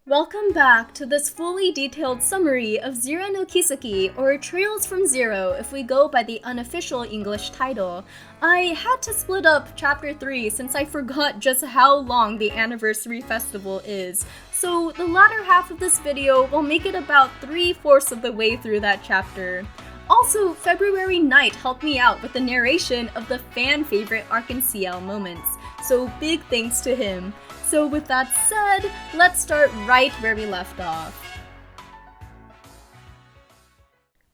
Welcome back to this fully detailed summary of Zero no Kiseki, or Trails from Zero if we go by the unofficial English title. I had to split up Chapter 3 since I forgot just how long the anniversary festival is, so the latter half of this video will make it about 3/4 of the way through that chapter. Also, February Night helped me out with the narration of the fan favorite Arc-en-Ciel moments, so big thanks to him. So with that said, let's start right where we left off.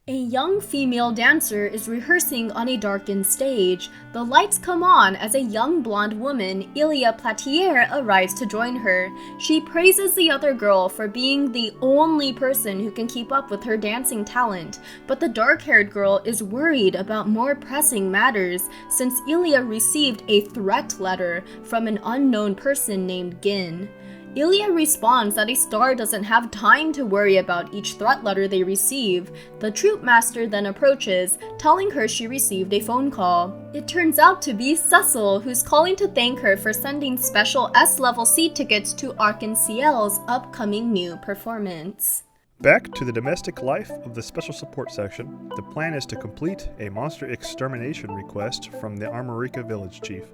A young female dancer is rehearsing on a darkened stage. The lights come on as a young blonde woman, Ilia Platier, arrives to join her. She praises the other girl for being the only person who can keep up with her dancing talent, but the dark-haired girl is worried about more pressing matters since Ilia received a threat letter from an unknown person named Gin. Ilia responds that a star doesn't have time to worry about each threat letter they receive. The troop master then approaches, telling her she received a phone call. It turns out to be Cecil, who's calling to thank her for sending special S-level seat tickets to Arc-en-Ciel's upcoming new performance. Back to the domestic life of the Special Support Section, the plan is to complete a monster extermination request from the Armorica village chief.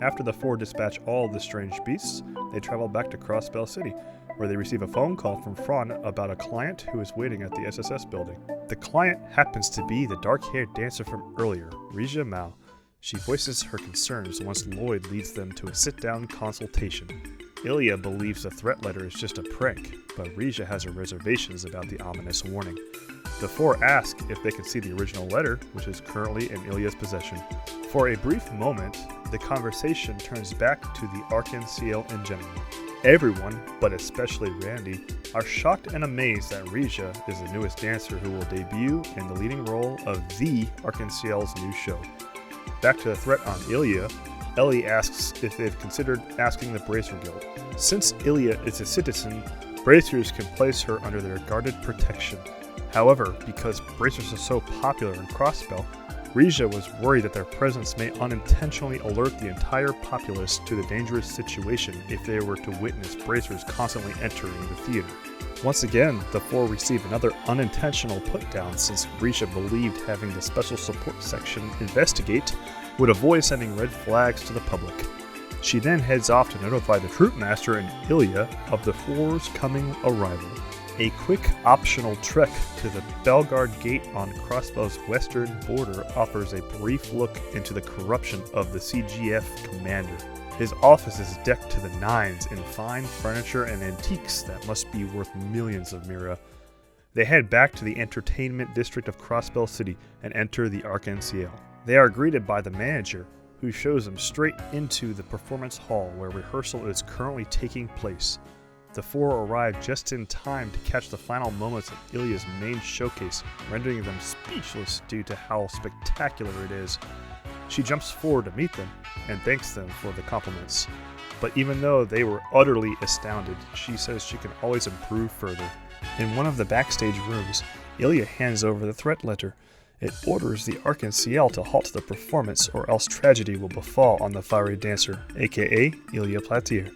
After the four dispatch all the strange beasts, they travel back to Crossbell City, where they receive a phone call from Fran about a client who is waiting at the SSS building. The client happens to be the dark-haired dancer from earlier, Rija Mao. She voices her concerns once Lloyd leads them to a sit-down consultation. Ilia believes the threat letter is just a prank, but Rija has her reservations about the ominous warning. The four ask if they can see the original letter, which is currently in Ilia's possession. For a brief moment, the conversation turns back to the Arc-en-Ciel in general. Everyone, but especially Randy, are shocked and amazed that Rija is the newest dancer who will debut in the leading role of the Arc-en-Ciel's new show. Back to the threat on Ilia, Ellie asks if they've considered asking the Bracer Guild. Since Ilia is a citizen, Bracers can place her under their guarded protection. However, because Bracers are so popular in Crossbell, Rija was worried that their presence may unintentionally alert the entire populace to the dangerous situation if they were to witness Bracers constantly entering the theater. Once again, the four receive another unintentional put-down since Rija believed having the Special Support Section investigate would avoid sending red flags to the public. She then heads off to notify the troop master and Ilia of the four's coming arrival. A quick optional trek to the Belgard Gate on Crossbell's western border offers a brief look into the corruption of the CGF commander. His office is decked to the nines in fine furniture and antiques that must be worth millions of mira. They head back to the entertainment district of Crossbell City and enter the Arc-en-Ciel. They are greeted by the manager, who shows them straight into the performance hall where rehearsal is currently taking place. The four arrive just in time to catch the final moments of Ilia's main showcase, rendering them speechless due to how spectacular it is. She jumps forward to meet them and thanks them for the compliments. But even though they were utterly astounded, she says she can always improve further. In one of the backstage rooms, Ilia hands over the threat letter. It orders the Arc-en-Ciel to halt the performance or else tragedy will befall on the fiery dancer, aka Ilia Platier.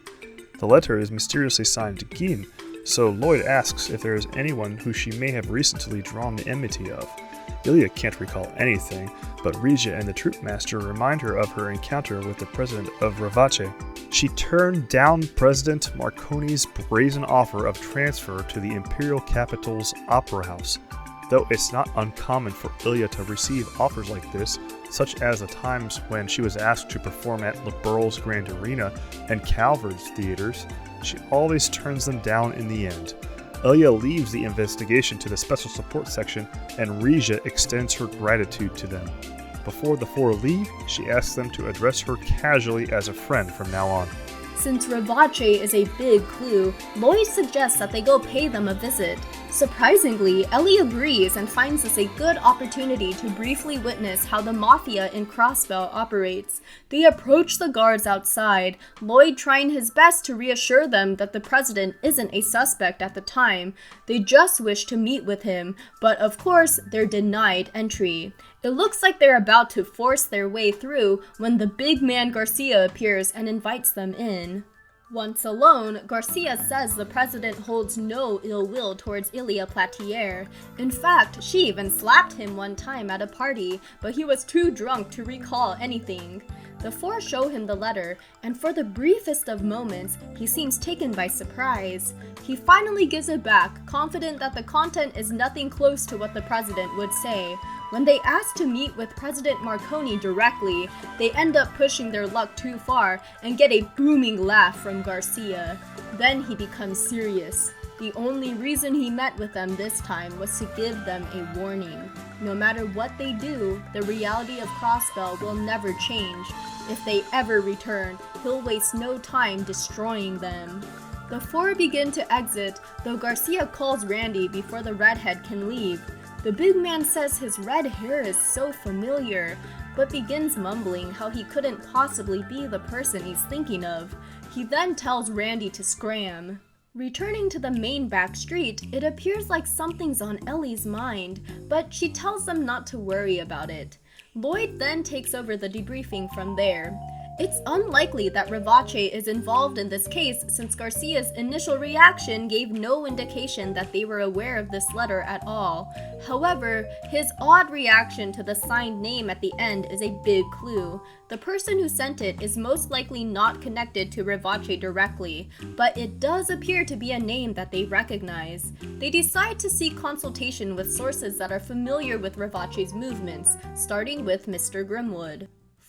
The letter is mysteriously signed Gin, so Lloyd asks if there is anyone who she may have recently drawn the enmity of. Ilia can't recall anything, but Rija and the troop master remind her of her encounter with the president of Ravache. She turned down President Marconi's brazen offer of transfer to the imperial capital's opera house. Though it's not uncommon for Ilia to receive offers like this, such as the times when she was asked to perform at LeBurle's Grand Arena and Calvert's theaters, she always turns them down in the end. Ilia leaves the investigation to the Special Support Section, and Rija extends her gratitude to them. Before the four leave, she asks them to address her casually as a friend from now on. Since Ravache is a big clue, Lloyd suggests that they go pay them a visit. Surprisingly, Ellie agrees and finds this a good opportunity to briefly witness how the Mafia in Crossbell operates. They approach the guards outside, Lloyd trying his best to reassure them that the president isn't a suspect at the time. They just wish to meet with him, but of course, they're denied entry. It looks like they're about to force their way through when the big man Garcia appears and invites them in. Once alone, Garcia says the president holds no ill will towards Ilia Platier. In fact, she even slapped him one time at a party, but he was too drunk to recall anything. The four show him the letter, and for the briefest of moments, he seems taken by surprise. He finally gives it back, confident that the content is nothing close to what the president would say. When they ask to meet with President Marconi directly, they end up pushing their luck too far and get a booming laugh from Garcia. Then he becomes serious. The only reason he met with them this time was to give them a warning. No matter what they do, the reality of Crossbell will never change. If they ever return, he'll waste no time destroying them. The four begin to exit, though Garcia calls Randy before the redhead can leave. The big man says his red hair is so familiar, but begins mumbling how he couldn't possibly be the person he's thinking of. He then tells Randy to scram. Returning to the main back street, it appears like something's on Ellie's mind, but she tells them not to worry about it. Lloyd then takes over the debriefing from there. It's unlikely that Revache is involved in this case since Garcia's initial reaction gave no indication that they were aware of this letter at all. However, his odd reaction to the signed name at the end is a big clue. The person who sent it is most likely not connected to Revache directly, but it does appear to be a name that they recognize. They decide to seek consultation with sources that are familiar with Revache's movements, starting with Mr. Grimwood.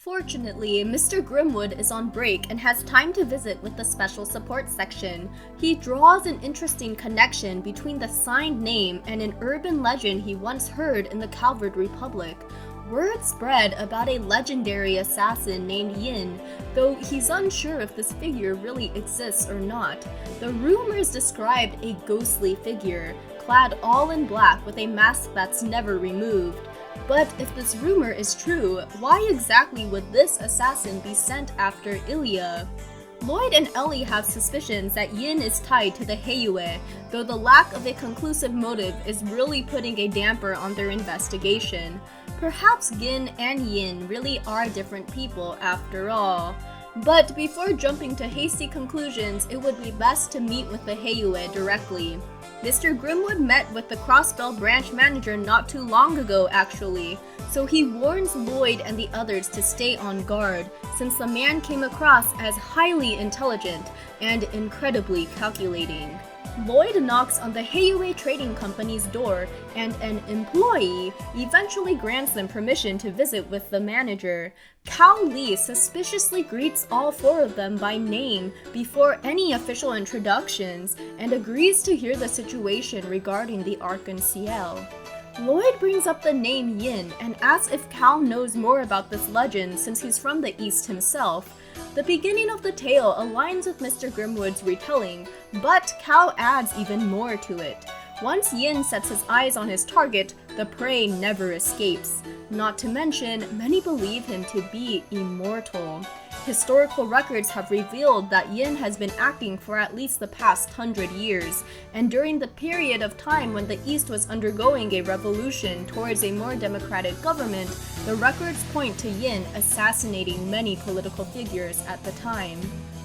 Fortunately, Mr. Grimwood is on break and has time to visit with the special support section. He draws an interesting connection between the signed name and an urban legend he once heard in the Calvard Republic. Word spread about a legendary assassin named Yin, though he's unsure if this figure really exists or not. The rumors described a ghostly figure, clad all in black with a mask that's never removed. But if this rumor is true, why exactly would this assassin be sent after Ilia? Lloyd and Ellie have suspicions that Yin is tied to the Heiyue, though the lack of a conclusive motive is really putting a damper on their investigation. Perhaps Gin and Yin really are different people after all. But before jumping to hasty conclusions, it would be best to meet with the Heiyue directly. Mr. Grimwood met with the Crossbell branch manager not too long ago actually, so he warns Lloyd and the others to stay on guard, since the man came across as highly intelligent and incredibly calculating. Lloyd knocks on the Heiyue Trading Company's door, and an employee eventually grants them permission to visit with the manager. Cao Li suspiciously greets all four of them by name before any official introductions, and agrees to hear the situation regarding the Arc-en-Ciel. Lloyd brings up the name Yin and asks if Cal knows more about this legend since he's from the East himself. The beginning of the tale aligns with Mr. Grimwood's retelling, but Cal adds even more to it. Once Yin sets his eyes on his target, the prey never escapes. Not to mention, many believe him to be immortal. Historical records have revealed that Yin has been acting for at least the past 100 years, and during the period of time when the East was undergoing a revolution towards a more democratic government, the records point to Yin assassinating many political figures at the time.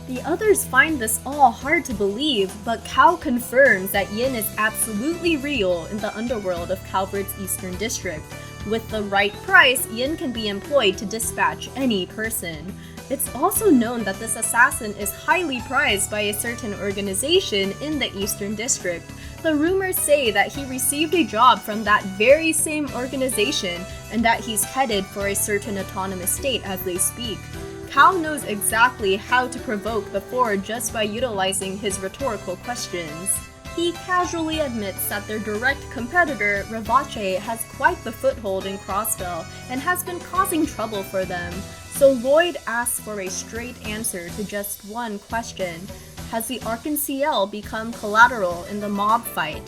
The others find this all hard to believe, but Cao confirms that Yin is absolutely real in the underworld of Calvard's Eastern District. With the right price, Yin can be employed to dispatch any person. It's also known that this assassin is highly prized by a certain organization in the Eastern District. The rumors say that he received a job from that very same organization and that he's headed for a certain autonomous state as they speak. Cao knows exactly how to provoke the four just by utilizing his rhetorical questions. He casually admits that their direct competitor, Revache, has quite the foothold in Crossbell and has been causing trouble for them. So Lloyd asks for a straight answer to just one question. Has the Arc-en-Ciel become collateral in the mob fight?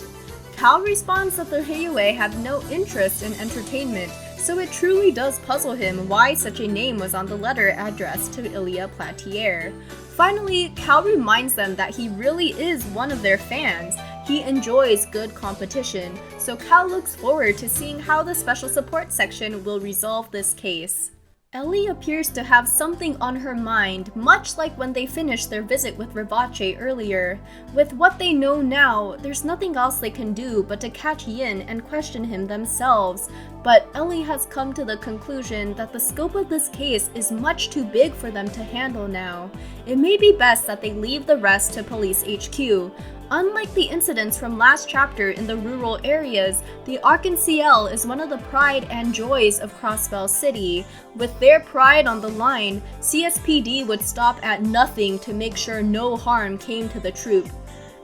Cal responds that the Heiyue have no interest in entertainment, so it truly does puzzle him why such a name was on the letter addressed to Ilia Platier. Finally, Cal reminds them that he really is one of their fans. He enjoys good competition, so Cal looks forward to seeing how the Special Support section will resolve this case. Ellie appears to have something on her mind, much like when they finished their visit with Rivache earlier. With what they know now, there's nothing else they can do but to catch Yin and question him themselves. But Ellie has come to the conclusion that the scope of this case is much too big for them to handle now. It may be best that they leave the rest to Police HQ. Unlike the incidents from last chapter in the rural areas, the Arc-en-Ciel is one of the pride and joys of Crossbell City. With their pride on the line, CSPD would stop at nothing to make sure no harm came to the troop.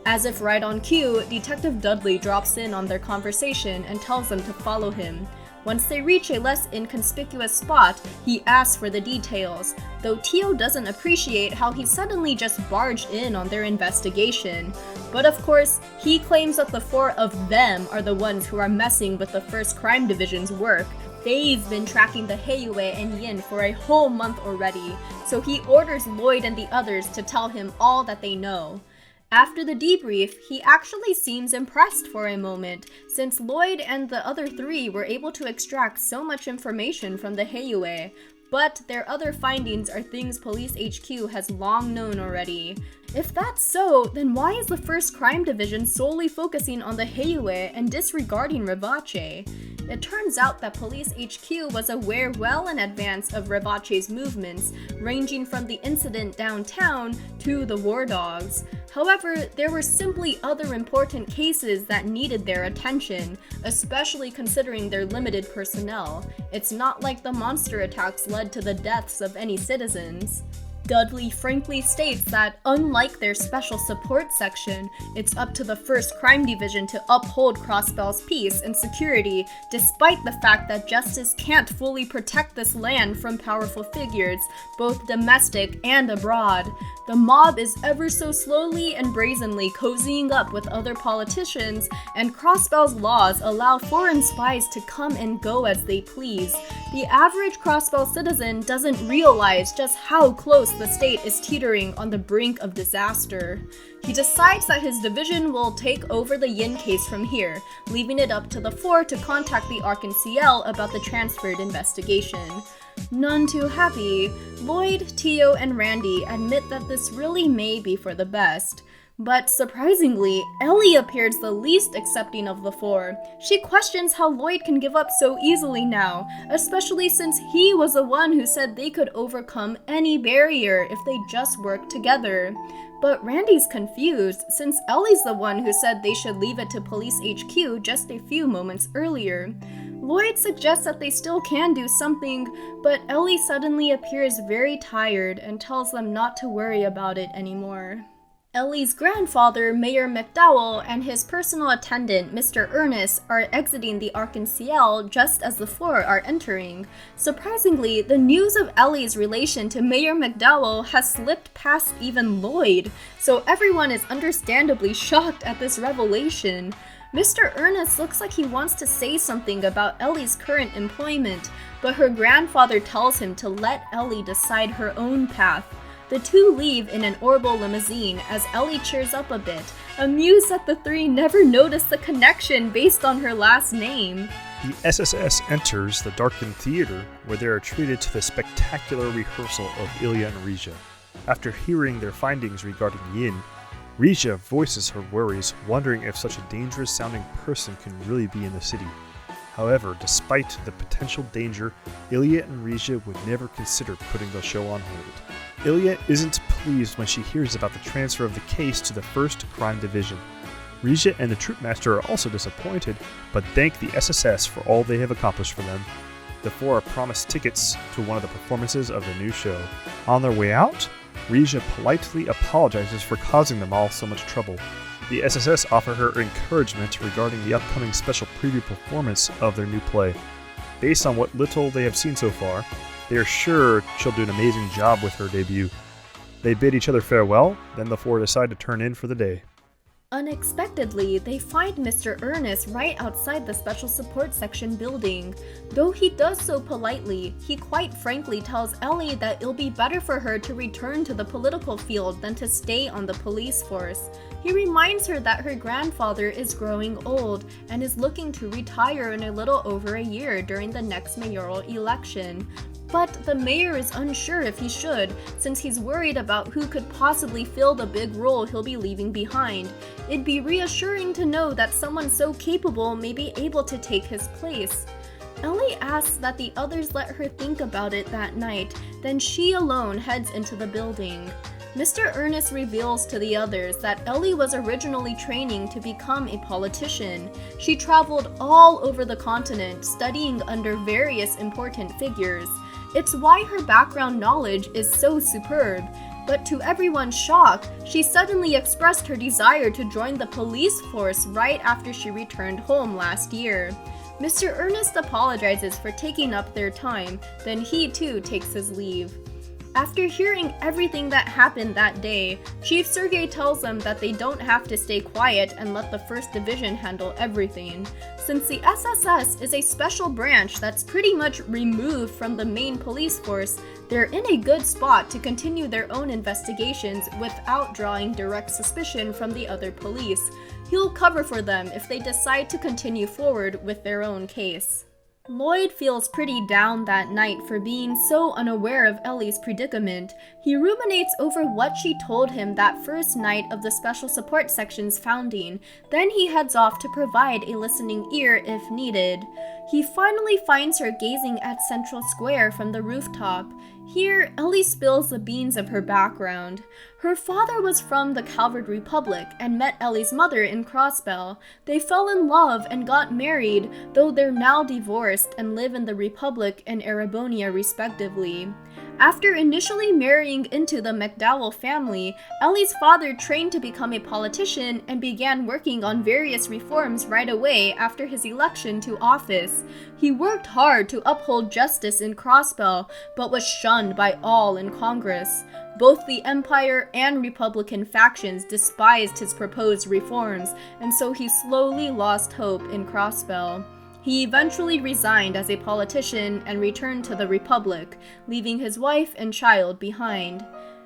As if right on cue, Detective Dudley drops in on their conversation and tells them to follow him. Once they reach a less inconspicuous spot, he asks for the details, though Tio doesn't appreciate how he suddenly just barged in on their investigation. But of course, he claims that the four of them are the ones who are messing with the 1st Crime Division's work. They've been tracking the Heiyue and Yin for a whole month already, so he orders Lloyd and the others to tell him all that they know. After the debrief, he actually seems impressed for a moment, since Lloyd and the other 3 were able to extract so much information from the Heiyue. But their other findings are things Police HQ has long known already. If that's so, then why is the 1st Crime Division solely focusing on the Heiyue and disregarding Rivache? It turns out that Police HQ was aware well in advance of Rivache's movements, ranging from the incident downtown to the war dogs. However, there were simply other important cases that needed their attention, especially considering their limited personnel. It's not like the monster attacks led to the deaths of any citizens. Dudley frankly states that, unlike their special support section, it's up to the 1st Crime Division to uphold Crossbell's peace and security, despite the fact that justice can't fully protect this land from powerful figures, both domestic and abroad. The mob is ever so slowly and brazenly cozying up with other politicians, and Crossbell's laws allow foreign spies to come and go as they please. The average Crossbell citizen doesn't realize just how close the state is teetering on the brink of disaster. He decides that his division will take over the Yin case from here, leaving it up to the 4 to contact the Arc-en-Ciel about the transferred investigation. None too happy, Lloyd, Tio, and Randy admit that this really may be for the best. But surprisingly, Ellie appears the least accepting of the 4. She questions how Lloyd can give up so easily now, especially since he was the one who said they could overcome any barrier if they just worked together. But Randy's confused, since Ellie's the one who said they should leave it to Police HQ just a few moments earlier. Lloyd suggests that they still can do something, but Ellie suddenly appears very tired and tells them not to worry about it anymore. Ellie's grandfather, Mayor McDowell, and his personal attendant, Mr. Ernest, are exiting the Arc-en-Ciel just as the 4 are entering. Surprisingly, the news of Ellie's relation to Mayor McDowell has slipped past even Lloyd, so everyone is understandably shocked at this revelation. Mr. Ernest looks like he wants to say something about Ellie's current employment, but her grandfather tells him to let Ellie decide her own path. The 2 leave in an Orbital limousine as Ellie cheers up a bit, amused that the 3 never noticed the connection based on her last name. The SSS enters the darkened theater, where they are treated to the spectacular rehearsal of Ilya and Rija. After hearing their findings regarding Yin, Rija voices her worries, wondering if such a dangerous-sounding person can really be in the city. However, despite the potential danger, Ilya and Rija would never consider putting the show on hold. Ilya isn't pleased when she hears about the transfer of the case to the 1st Crime Division. Rija and the Troopmaster are also disappointed, but thank the SSS for all they have accomplished for them. The 4 are promised tickets to one of the performances of the new show. On their way out, Rija politely apologizes for causing them all so much trouble. The SSS offer her encouragement regarding the upcoming special preview performance of their new play. Based on what little they have seen so far, they are sure she'll do an amazing job with her debut. They bid each other farewell, then the 4 decide to turn in for the day. Unexpectedly, they find Mr. Ernest right outside the Special Support Section building. Though he does so politely, he quite frankly tells Ellie that it'll be better for her to return to the political field than to stay on the police force. He reminds her that her grandfather is growing old and is looking to retire in a little over a year during the next mayoral election. But the mayor is unsure if he should, since he's worried about who could possibly fill the big role he'll be leaving behind. It'd be reassuring to know that someone so capable may be able to take his place. Ellie asks that the others let her think about it that night, then she alone heads into the building. Mr. Ernest reveals to the others that Ellie was originally training to become a politician. She traveled all over the continent, studying under various important figures. It's why her background knowledge is so superb. But to everyone's shock, she suddenly expressed her desire to join the police force right after she returned home last year. Mr. Ernest apologizes for taking up their time, then he too takes his leave. After hearing everything that happened that day, Chief Sergei tells them that they don't have to stay quiet and let the 1st Division handle everything. Since the SSS is a special branch that's pretty much removed from the main police force, they're in a good spot to continue their own investigations without drawing direct suspicion from the other police. He'll cover for them if they decide to continue forward with their own case. Lloyd feels pretty down that night for being so unaware of Ellie's predicament. He ruminates over what she told him that first night of the Special Support Section's founding, then he heads off to provide a listening ear if needed. He finally finds her gazing at Central Square from the rooftop. Here, Ellie spills the beans of her background. Her father was from the Calvard Republic and met Ellie's mother in Crossbell. They fell in love and got married, though they're now divorced and live in the Republic and Erebonia respectively. After initially marrying into the McDowell family, Ellie's father trained to become a politician and began working on various reforms right away after his election to office. He worked hard to uphold justice in Crossbell, but was shunned by all in Congress. Both the Empire and Republican factions despised his proposed reforms, and so he slowly lost hope in Crossbell. He eventually resigned as a politician and returned to the Republic, leaving his wife and child behind.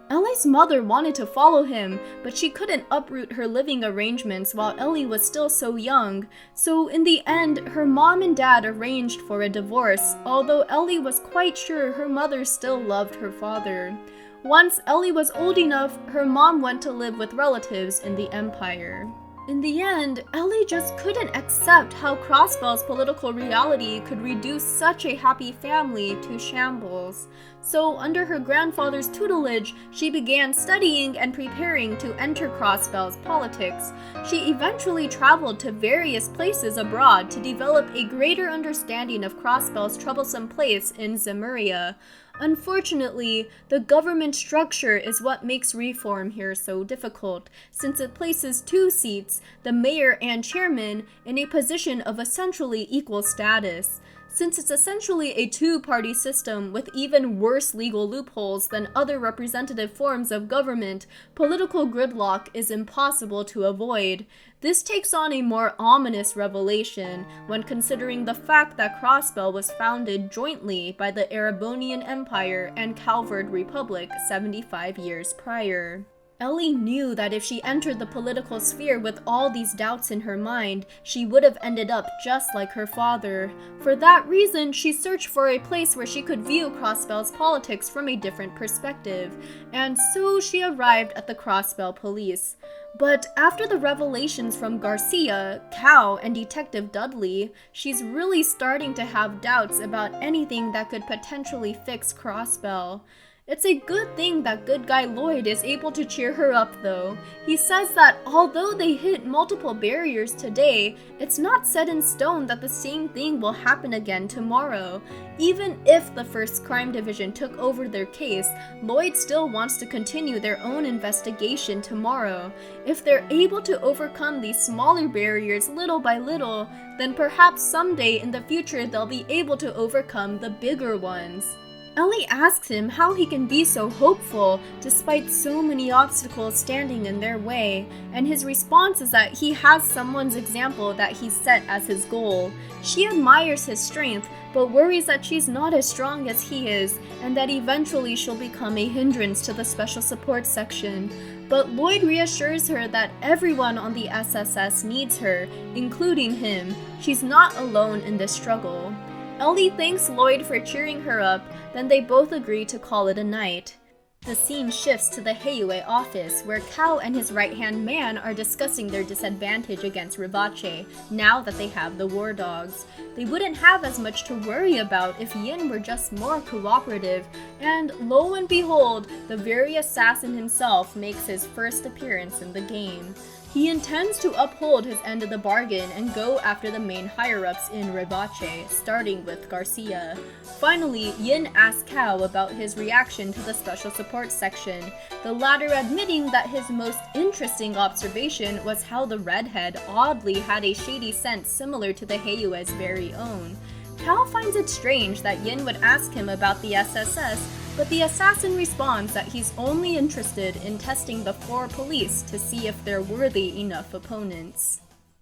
Ellie's mother wanted to follow him, but she couldn't uproot her living arrangements while Ellie was still so young, so in the end, her mom and dad arranged for a divorce, although Ellie was quite sure her mother still loved her father. Once Ellie was old enough, her mom went to live with relatives in the Empire. In the end, Ellie just couldn't accept how Crossbell's political reality could reduce such a happy family to shambles. So, under her grandfather's tutelage, she began studying and preparing to enter Crossbell's politics. She eventually traveled to various places abroad to develop a greater understanding of Crossbell's troublesome place in Zemuria. Unfortunately, the government structure is what makes reform here so difficult, since it places 2 seats, the mayor and chairman, in a position of essentially equal status. Since it's essentially a 2-party system with even worse legal loopholes than other representative forms of government, political gridlock is impossible to avoid. This takes on a more ominous revelation when considering the fact that Crossbell was founded jointly by the Erebonian Empire and Calvard Republic 75 years prior. Ellie knew that if she entered the political sphere with all these doubts in her mind, she would have ended up just like her father. For that reason, she searched for a place where she could view Crossbell's politics from a different perspective, and so she arrived at the Crossbell police. But after the revelations from Garcia, Cal, and Detective Dudley, she's really starting to have doubts about anything that could potentially fix Crossbell. It's a good thing that good guy Lloyd is able to cheer her up though. He says that although they hit multiple barriers today, it's not set in stone that the same thing will happen again tomorrow. Even if the 1st Crime Division took over their case, Lloyd still wants to continue their own investigation tomorrow. If they're able to overcome these smaller barriers little by little, then perhaps someday in the future they'll be able to overcome the bigger ones. Ellie asks him how he can be so hopeful despite so many obstacles standing in their way, and his response is that he has someone's example that he's set as his goal. She admires his strength, but worries that she's not as strong as he is, and that eventually she'll become a hindrance to the Special Support Section. But Lloyd reassures her that everyone on the SSS needs her, including him. She's not alone in this struggle. Ellie thanks Lloyd for cheering her up, then they both agree to call it a night. The scene shifts to the Heiue office, where Kao and his right-hand man are discussing their disadvantage against Ribache, now that they have the war dogs. They wouldn't have as much to worry about if Yin were just more cooperative, and lo and behold, the very assassin himself makes his first appearance in the game. He intends to uphold his end of the bargain and go after the main higher-ups in Ribache, starting with Garcia. Finally, Yin asks Kao about his reaction to the special support section, the latter admitting that his most interesting observation was how the redhead oddly had a shady scent similar to the Heiue's very own. Kao finds it strange that Yin would ask him about the SSS, but the assassin responds that he's only interested in testing the 4 police to see if they're worthy enough opponents.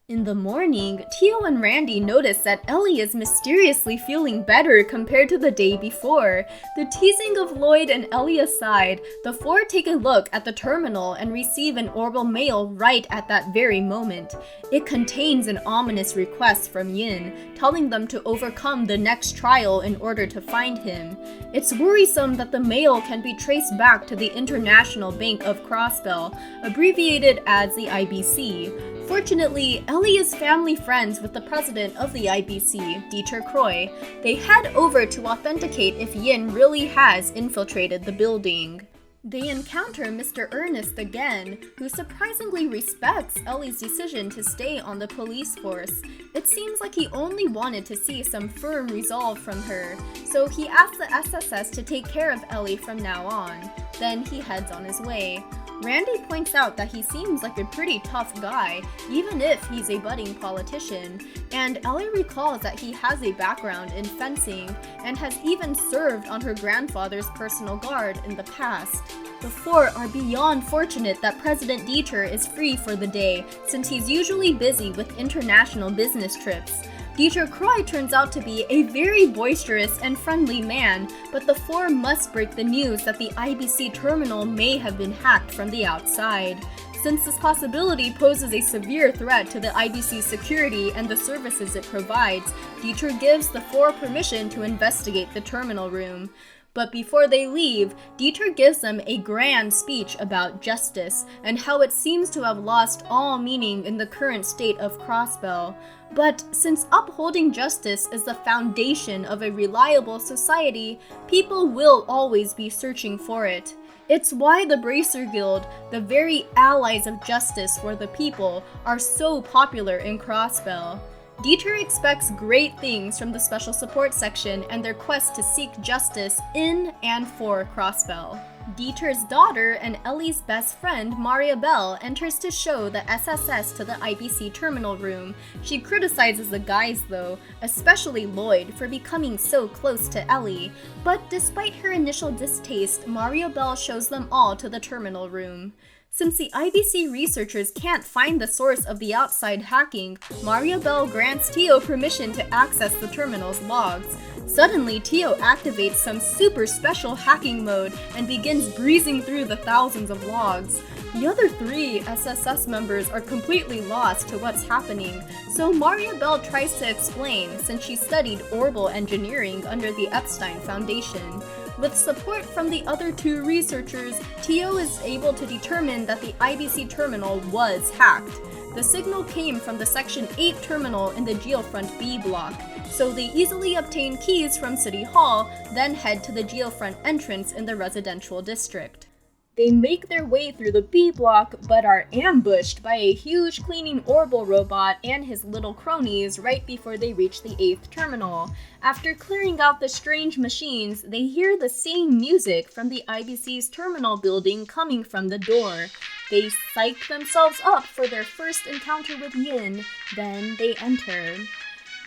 In the morning, Tio and Randy notice that Ellie is mysteriously feeling better compared to the day before. The teasing of Lloyd and Ellie aside, the 4 take a look at the terminal and receive an orbal mail right at that very moment. It contains an ominous request from Yin, telling them to overcome the next trial in order to find him. It's worrisome that the mail can be traced back to the International Bank of Crossbell, abbreviated as the IBC. Fortunately, Ellie is family friends with the president of the IBC, Dieter Croy. They head over to authenticate if Yin really has infiltrated the building. They encounter Mr. Ernest again, who surprisingly respects Ellie's decision to stay on the police force. It seems like he only wanted to see some firm resolve from her, so he asks the SSS to take care of Ellie from now on. Then he heads on his way. Randy points out that he seems like a pretty tough guy, even if he's a budding politician, and Ellie recalls that he has a background in fencing and has even served on her grandfather's personal guard in the past. The 4 are beyond fortunate that President Dieter is free for the day, since he's usually busy with international business trips. Dieter Croy turns out to be a very boisterous and friendly man, but the 4 must break the news that the IBC terminal may have been hacked from the outside. Since this possibility poses a severe threat to the IBC's security and the services it provides, Dieter gives the 4 permission to investigate the terminal room. But before they leave, Dieter gives them a grand speech about justice and how it seems to have lost all meaning in the current state of Crossbell. But since upholding justice is the foundation of a reliable society, people will always be searching for it. It's why the Bracer Guild, the very allies of justice for the people, are so popular in Crossbell. Dieter expects great things from the Special Support Section and their quest to seek justice in and for Crossbell. Dieter's daughter and Ellie's best friend, Maria Bell, enters to show the SSS to the IBC terminal room. She criticizes the guys though, especially Lloyd, for becoming so close to Ellie. But despite her initial distaste, Maria Bell shows them all to the terminal room. Since the IBC researchers can't find the source of the outside hacking, Maria Bell grants Tio permission to access the terminal's logs. Suddenly, Tio activates some super special hacking mode and begins breezing through the thousands of logs. The other 3 SSS members are completely lost to what's happening, so Maria Bell tries to explain since she studied orbal engineering under the Epstein Foundation. With support from the other 2 researchers, Tio is able to determine that the IBC terminal was hacked. The signal came from the Section 8 terminal in the Geofront B block, so they easily obtain keys from City Hall, then head to the Geofront entrance in the residential district. They make their way through the B block, but are ambushed by a huge cleaning orbal robot and his little cronies right before they reach the 8th terminal. After clearing out the strange machines, they hear the same music from the IBC's terminal building coming from the door. They psych themselves up for their first encounter with Yin, then they enter.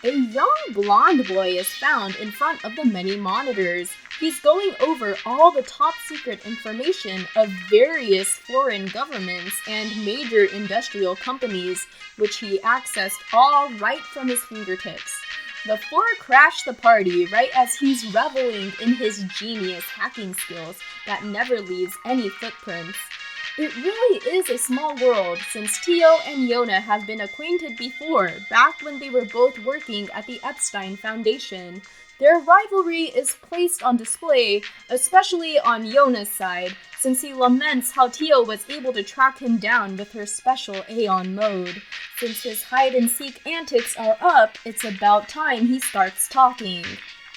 A young blonde boy is found in front of the many monitors. He's going over all the top secret information of various foreign governments and major industrial companies, which he accessed all right from his fingertips. The 4 crash the party right as he's reveling in his genius hacking skills that never leaves any footprints. It really is a small world, since Tio and Yona have been acquainted before, back when they were both working at the Epstein Foundation. Their rivalry is placed on display, especially on Yona's side, since he laments how Tio was able to track him down with her special Aeon mode. Since his hide-and-seek antics are up, it's about time he starts talking.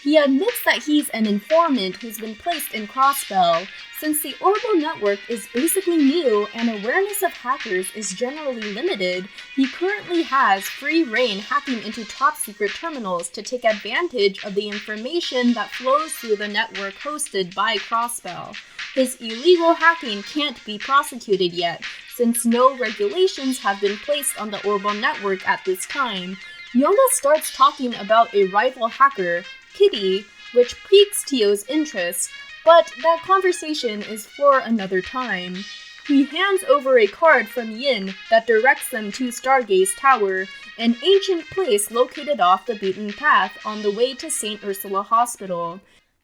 He admits that he's an informant who's been placed in Crossbell. Since the Orbital network is basically new and awareness of hackers is generally limited, he currently has free reign hacking into top-secret terminals to take advantage of the information that flows through the network hosted by Crossbell. His illegal hacking can't be prosecuted yet, since no regulations have been placed on the Orbital network at this time. Yona starts talking about a rival hacker, Kitty, which piques Tio's interest, but that conversation is for another time. He hands over a card from Yin that directs them to Stargaze Tower, an ancient place located off the beaten path on the way to St. Ursula Hospital.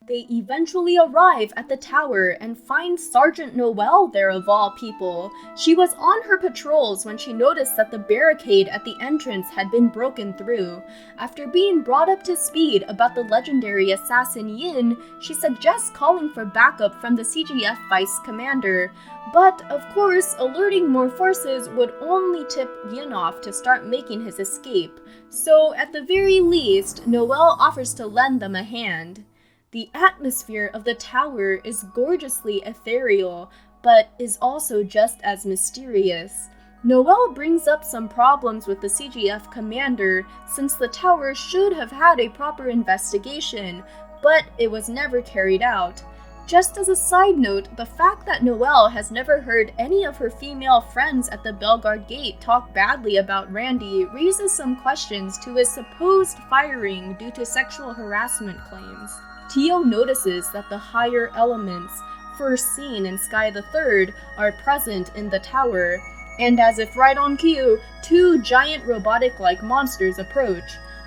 They eventually arrive at the tower and find Sergeant Noelle there of all people. She was on her patrols when she noticed that the barricade at the entrance had been broken through. After being brought up to speed about the legendary assassin Yin, she suggests calling for backup from the CGF Vice Commander. But, of course, alerting more forces would only tip Yin off to start making his escape. So, at the very least, Noelle offers to lend them a hand. The atmosphere of the tower is gorgeously ethereal, but is also just as mysterious. Noelle brings up some problems with the CGF commander, since the tower should have had a proper investigation, but it was never carried out. Just as a side note, the fact that Noelle has never heard any of her female friends at the Belgard Gate talk badly about Randy raises some questions to his supposed firing due to sexual harassment claims. Tio notices that the higher elements, first seen in Sky the Third, are present in the tower, and as if right on cue, two giant robotic-like monsters approach.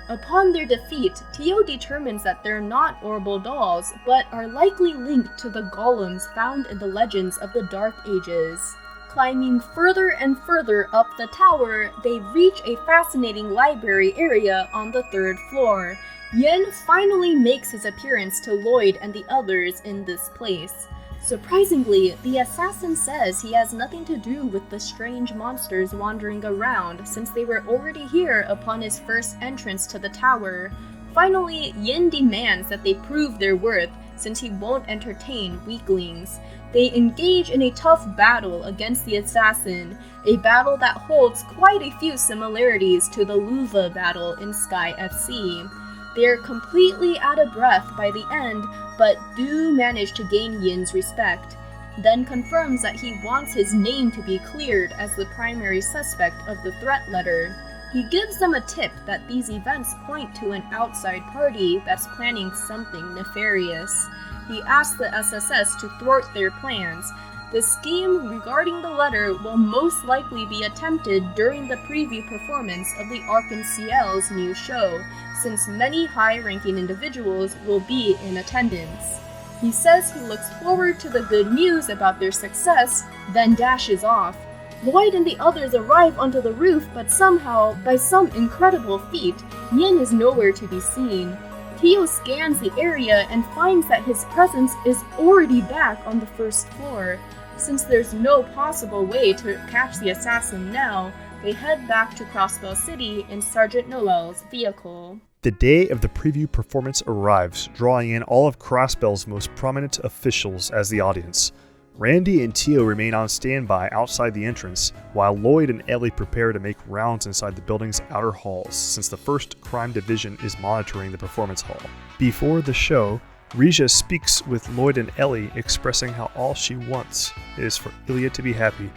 Upon their defeat, Tio determines that they're not Orbital dolls, but are likely linked to the golems found in the legends of the Dark Ages. Climbing further and further up the tower, they reach a fascinating library area on the 3rd floor. Yin finally makes his appearance to Lloyd and the others in this place. Surprisingly, the assassin says he has nothing to do with the strange monsters wandering around, since they were already here upon his first entrance to the tower. Finally, Yin demands that they prove their worth, since he won't entertain weaklings. They engage in a tough battle against the assassin, a battle that holds quite a few similarities to the Luva battle in Sky FC. They are completely out of breath by the end, but do manage to gain Yin's respect. Then confirms that he wants his name to be cleared as the primary suspect of the threat letter. He gives them a tip that these events point to an outside party that's planning something nefarious. He asks the SSS to thwart their plans. The scheme regarding the letter will most likely be attempted during the preview performance of the Arc-en-Ciel's new show, since many high-ranking individuals will be in attendance. He says he looks forward to the good news about their success, then dashes off. Lloyd and the others arrive onto the roof, but somehow, by some incredible feat, Yin is nowhere to be seen. Tio scans the area and finds that his presence is already back on the 1st floor. Since there's no possible way to catch the assassin now, they head back to Crossbell City in Sergeant Noelle's vehicle. The day of the preview performance arrives, drawing in all of Crossbell's most prominent officials as the audience. Randy and Tio remain on standby outside the entrance, while Lloyd and Ellie prepare to make rounds inside the building's outer halls, since the 1st Crime Division is monitoring the performance hall. Before the show, Reja speaks with Lloyd and Ellie, expressing how all she wants is for Ilya to be happy.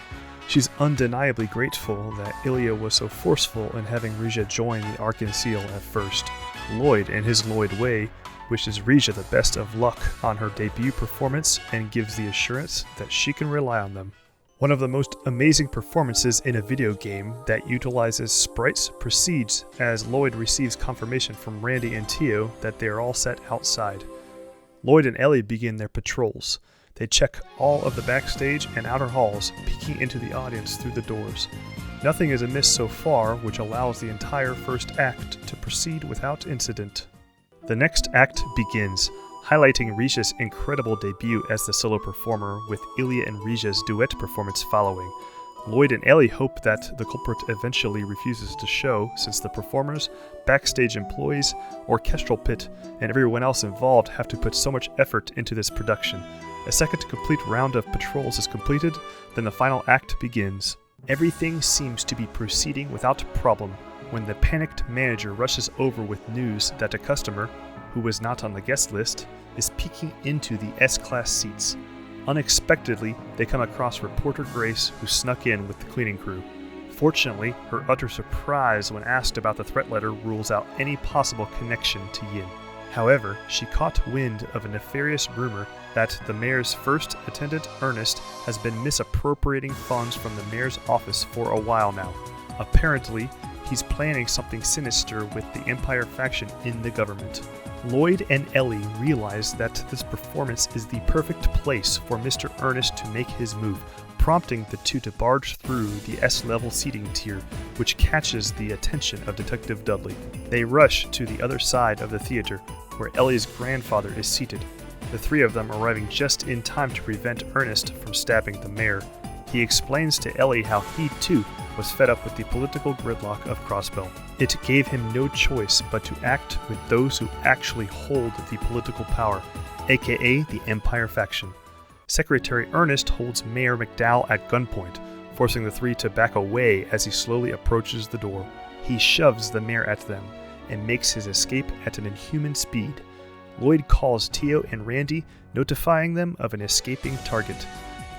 She's undeniably grateful that Ilya was so forceful in having Reja join the Arc-en-Ciel at first. Lloyd, in his Lloyd way, wishes Reja the best of luck on her debut performance and gives the assurance that she can rely on them. One of the most amazing performances in a video game that utilizes sprites proceeds as Lloyd receives confirmation from Randy and Tio that they are all set outside. Lloyd and Ellie begin their patrols. They check all of the backstage and outer halls, peeking into the audience through the doors. Nothing is amiss so far, which allows the entire first act to proceed without incident. The next act begins, highlighting Risha's incredible debut as the solo performer, with Ilya and Risha's duet performance following. Lloyd and Ellie hope that the culprit eventually refuses to show, since the performers, backstage employees, orchestral pit, and everyone else involved have to put so much effort into this production. A second complete round of patrols is completed, then the final act begins. Everything seems to be proceeding without problem when the panicked manager rushes over with news that a customer, who was not on the guest list, is peeking into the S-Class seats. Unexpectedly, they come across reporter Grace, who snuck in with the cleaning crew. Fortunately, her utter surprise when asked about the threat letter rules out any possible connection to Yin. However, she caught wind of a nefarious rumor that the mayor's first attendant, Ernest, has been misappropriating funds from the mayor's office for a while now. Apparently, he's planning something sinister with the Empire faction in the government. Lloyd and Ellie realize that this performance is the perfect place for Mr. Ernest to make his move, prompting the two to barge through the S-level seating tier, which catches the attention of Detective Dudley. They rush to the other side of the theater, where Ellie's grandfather is seated, the three of them arriving just in time to prevent Ernest from stabbing the mayor. He explains to Ellie how he, too, was fed up with the political gridlock of Crossbell. It gave him no choice but to act with those who actually hold the political power, aka the Empire faction. Secretary Ernest holds Mayor McDowell at gunpoint, forcing the three to back away as he slowly approaches the door. He shoves the mayor at them and makes his escape at an inhuman speed. Lloyd calls Tio and Randy, notifying them of an escaping target.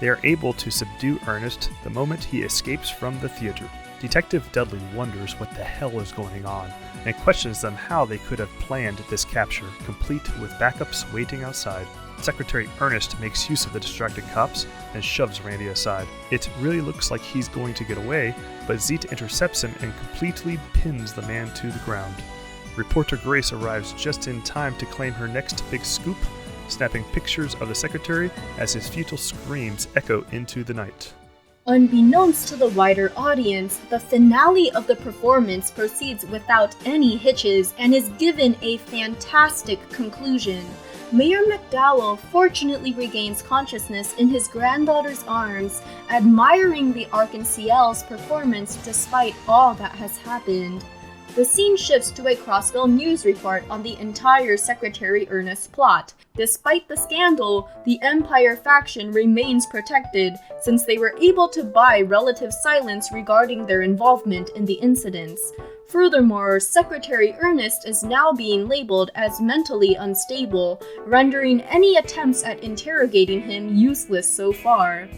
They are able to subdue Ernest the moment he escapes from the theater. Detective Dudley wonders what the hell is going on, and questions them how they could have planned this capture, complete with backups waiting outside. Secretary Ernest makes use of the distracted cops and shoves Randy aside. It really looks like he's going to get away, but Zita intercepts him and completely pins the man to the ground. Reporter Grace arrives just in time to claim her next big scoop, snapping pictures of the secretary as his futile screams echo into the night. Unbeknownst to the wider audience, the finale of the performance proceeds without any hitches and is given a fantastic conclusion. Mayor McDowell fortunately regains consciousness in his granddaughter's arms, admiring the Arc-en-Ciel's performance despite all that has happened. The scene shifts to a Crossbell news report on the entire Secretary Ernest plot. Despite the scandal, the Empire faction remains protected since they were able to buy relative silence regarding their involvement in the incidents. Furthermore, Secretary Ernest is now being labeled as mentally unstable, rendering any attempts at interrogating him useless so far.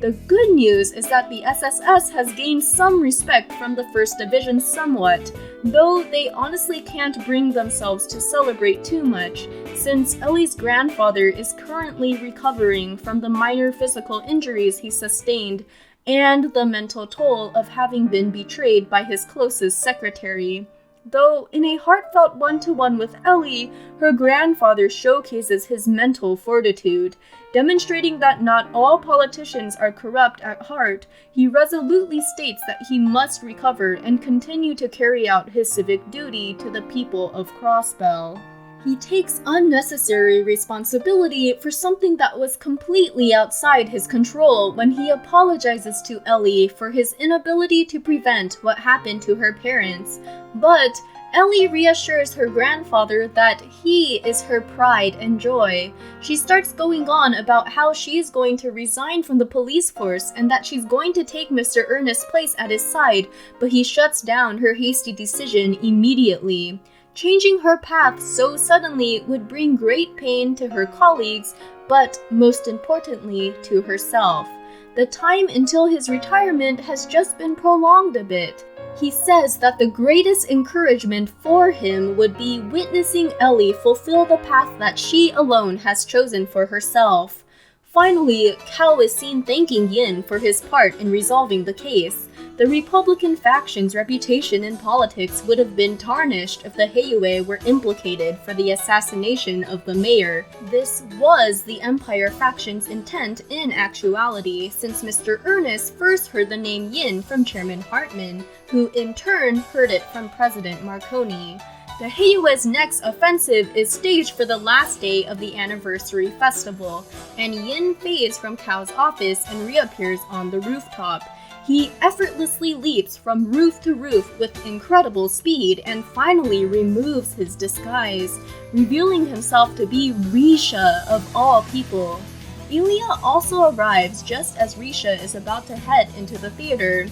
The good news is that the SSS has gained some respect from the 1st Division somewhat, though they honestly can't bring themselves to celebrate too much, since Ellie's grandfather is currently recovering from the minor physical injuries he sustained and the mental toll of having been betrayed by his closest secretary. Though in a heartfelt one-to-one with Ellie, her grandfather showcases his mental fortitude. Demonstrating that not all politicians are corrupt at heart, he resolutely states that he must recover and continue to carry out his civic duty to the people of Crossbell. He takes unnecessary responsibility for something that was completely outside his control when he apologizes to Ellie for his inability to prevent what happened to her parents. But Ellie reassures her grandfather that he is her pride and joy. She starts going on about how she is going to resign from the police force and that she's going to take Mr. Ernest's place at his side, but he shuts down her hasty decision immediately. Changing her path so suddenly would bring great pain to her colleagues, but most importantly, to herself. The time until his retirement has just been prolonged a bit. He says that the greatest encouragement for him would be witnessing Ellie fulfill the path that she alone has chosen for herself. Finally, Cal is seen thanking Yin for his part in resolving the case. The Republican faction's reputation in politics would have been tarnished if the Heiyue were implicated for the assassination of the mayor. This was the Empire faction's intent in actuality, since Mr. Ernest first heard the name Yin from Chairman Hartman, who in turn heard it from President Marconi. The Heiyue's next offensive is staged for the last day of the anniversary festival, and Yin fades from Kao's office and reappears on the rooftop. He effortlessly leaps from roof to roof with incredible speed and finally removes his disguise, revealing himself to be Risha of all people. Ilya also arrives just as Risha is about to head into the theater.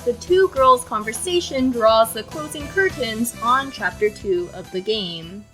The two girls' conversation draws the closing curtains on Chapter 2 of the game.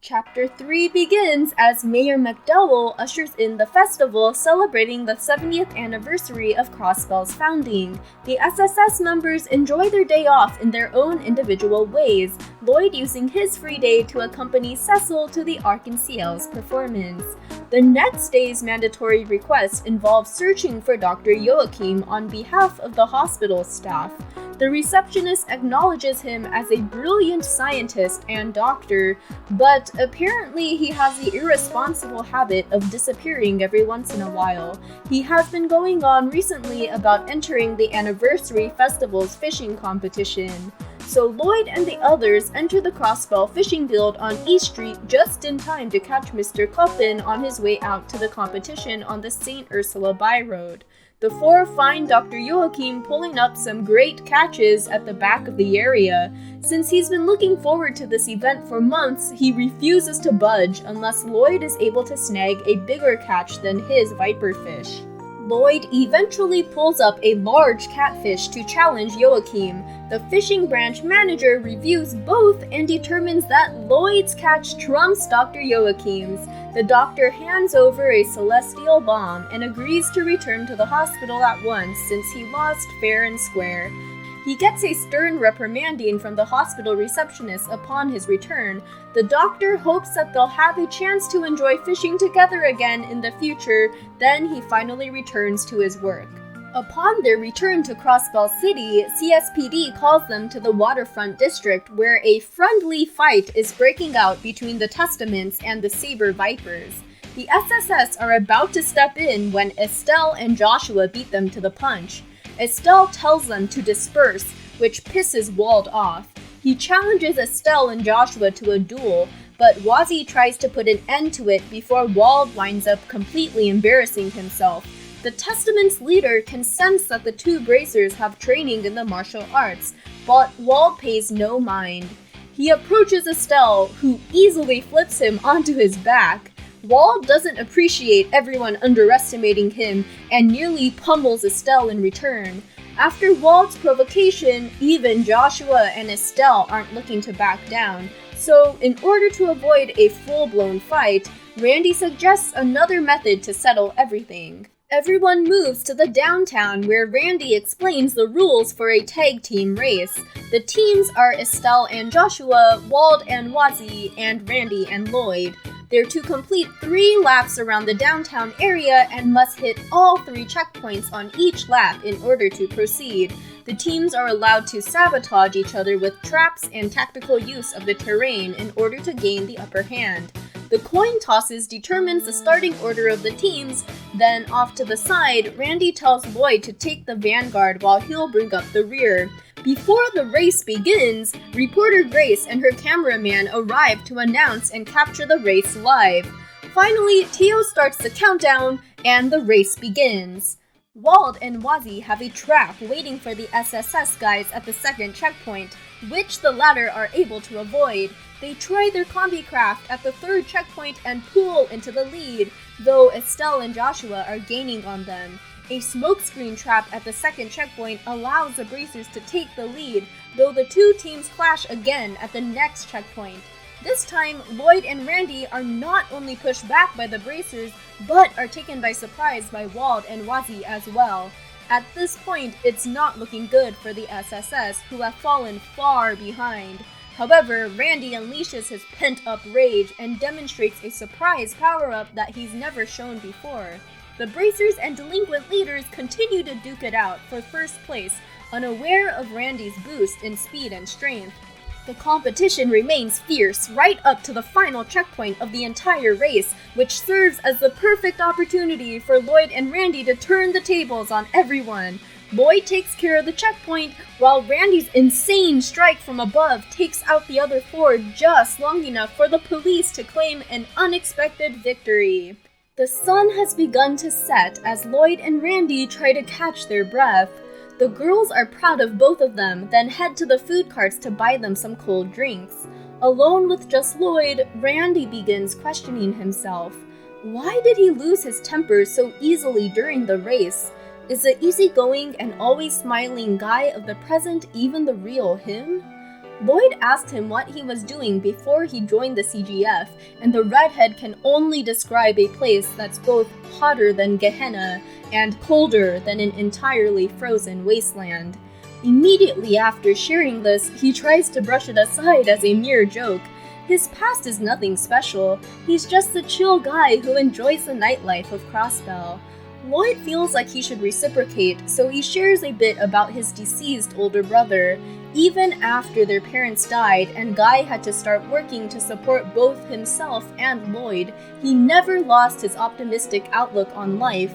Chapter 3 begins as Mayor McDowell ushers in the festival celebrating the 70th anniversary of Crossbell's founding. The SSS members enjoy their day off in their own individual ways, Lloyd using his free day to accompany Cecil to the Arc-en-Ciel's performance. The next day's mandatory request involves searching for Dr. Joachim on behalf of the hospital staff. The receptionist acknowledges him as a brilliant scientist and doctor, but apparently he has the irresponsible habit of disappearing every once in a while. He has been going on recently about entering the anniversary festival's fishing competition. So Lloyd and the others enter the Crossbell fishing guild on East Street just in time to catch Mr. Coppin on his way out to the competition on the St. Ursula byroad. The four find Dr. Joachim pulling up some great catches at the back of the area. Since he's been looking forward to this event for months, he refuses to budge unless Lloyd is able to snag a bigger catch than his viperfish. Lloyd eventually pulls up a large catfish to challenge Joachim. The fishing branch manager reviews both and determines that Lloyd's catch trumps Dr. Joachim's. The doctor hands over a celestial bomb and agrees to return to the hospital at once since he lost fair and square. He gets a stern reprimanding from the hospital receptionist upon his return. The doctor hopes that they'll have a chance to enjoy fishing together again in the future, then he finally returns to his work. Upon their return to Crossbell City, CSPD calls them to the waterfront district where a friendly fight is breaking out between the Testaments and the Saber Vipers. The SSS are about to step in when Estelle and Joshua beat them to the punch. Estelle tells them to disperse, which pisses Wald off. He challenges Estelle and Joshua to a duel, but Wazzy tries to put an end to it before Wald winds up completely embarrassing himself. The Testament's leader can sense that the two bracers have training in the martial arts, but Wald pays no mind. He approaches Estelle, who easily flips him onto his back. Wald doesn't appreciate everyone underestimating him and nearly pummels Estelle in return. After Wald's provocation, even Joshua and Estelle aren't looking to back down, so in order to avoid a full-blown fight, Randy suggests another method to settle everything. Everyone moves to the downtown where Randy explains the rules for a tag team race. The teams are Estelle and Joshua, Wald and Wazzy, and Randy and Lloyd. They're to complete 3 laps around the downtown area and must hit all 3 checkpoints on each lap in order to proceed. The teams are allowed to sabotage each other with traps and tactical use of the terrain in order to gain the upper hand. The coin tosses determines the starting order of the teams, then off to the side, Randy tells Lloyd to take the vanguard while he'll bring up the rear. Before the race begins, reporter Grace and her cameraman arrive to announce and capture the race live. Finally, Tio starts the countdown, and the race begins. Wald and Wazzy have a trap waiting for the SSS guys at the second checkpoint, which the latter are able to avoid. They try their combi craft at the third checkpoint and pull into the lead, though Estelle and Joshua are gaining on them. A smokescreen trap at the second checkpoint allows the Bracers to take the lead, though the two teams clash again at the next checkpoint. This time, Lloyd and Randy are not only pushed back by the Bracers, but are taken by surprise by Wald and Wazzy as well. At this point, it's not looking good for the SSS, who have fallen far behind. However, Randy unleashes his pent-up rage and demonstrates a surprise power-up that he's never shown before. The Bracers and Delinquent leaders continue to duke it out for first place unaware of Randy's boost in speed and strength. The competition remains fierce right up to the final checkpoint of the entire race, which serves as the perfect opportunity for Lloyd and Randy to turn the tables on everyone. Lloyd takes care of the checkpoint, while Randy's insane strike from above takes out the other four just long enough for the police to claim an unexpected victory. The sun has begun to set as Lloyd and Randy try to catch their breath. The girls are proud of both of them, then head to the food carts to buy them some cold drinks. Alone with just Lloyd, Randy begins questioning himself. Why did he lose his temper so easily during the race? Is the easygoing and always smiling guy of the present even the real him? Lloyd asked him what he was doing before he joined the CGF, and the redhead can only describe a place that's both hotter than Gehenna and colder than an entirely frozen wasteland. Immediately after sharing this, he tries to brush it aside as a mere joke. His past is nothing special, he's just the chill guy who enjoys the nightlife of Crossbell. Lloyd feels like he should reciprocate, so he shares a bit about his deceased older brother. Even after their parents died and Guy had to start working to support both himself and Lloyd, he never lost his optimistic outlook on life.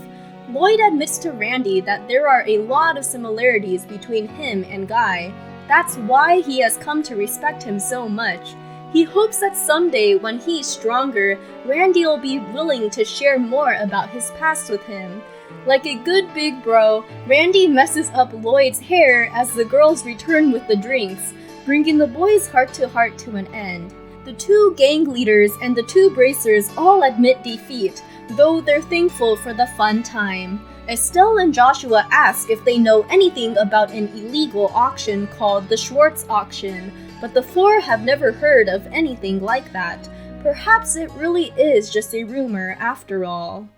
Lloyd admits to Randy that there are a lot of similarities between him and Guy. That's why he has come to respect him so much. He hopes that someday, when he's stronger, Randy will be willing to share more about his past with him. Like a good big bro, Randy messes up Lloyd's hair as the girls return with the drinks, bringing the boys' heart-to-heart to an end. The two gang leaders and the two bracers all admit defeat, though they're thankful for the fun time. Estelle and Joshua ask if they know anything about an illegal auction called the Schwartz Auction, but the four have never heard of anything like that. Perhaps it really is just a rumor after all.